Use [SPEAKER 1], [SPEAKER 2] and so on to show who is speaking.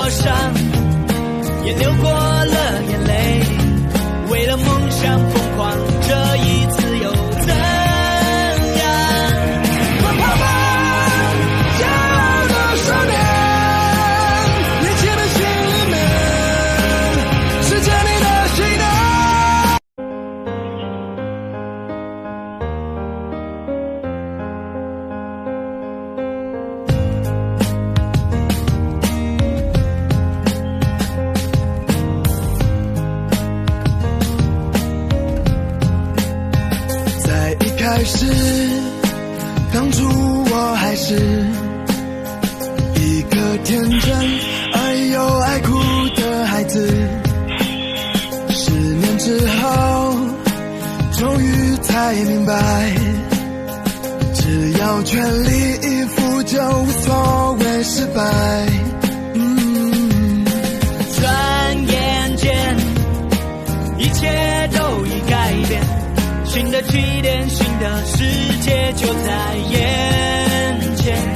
[SPEAKER 1] 过伤，也流过了眼泪，为了梦想疯狂，这一次又怎样？奔跑吧，骄傲的少年，年轻的心里面，是着你的心的。
[SPEAKER 2] 开始，当初我还是一个天真而又爱哭的孩子，10年之后终于才明白，只要全力以赴就无所谓失败。
[SPEAKER 1] 转眼间一切都已改变，新的起点，新的世界就在眼前。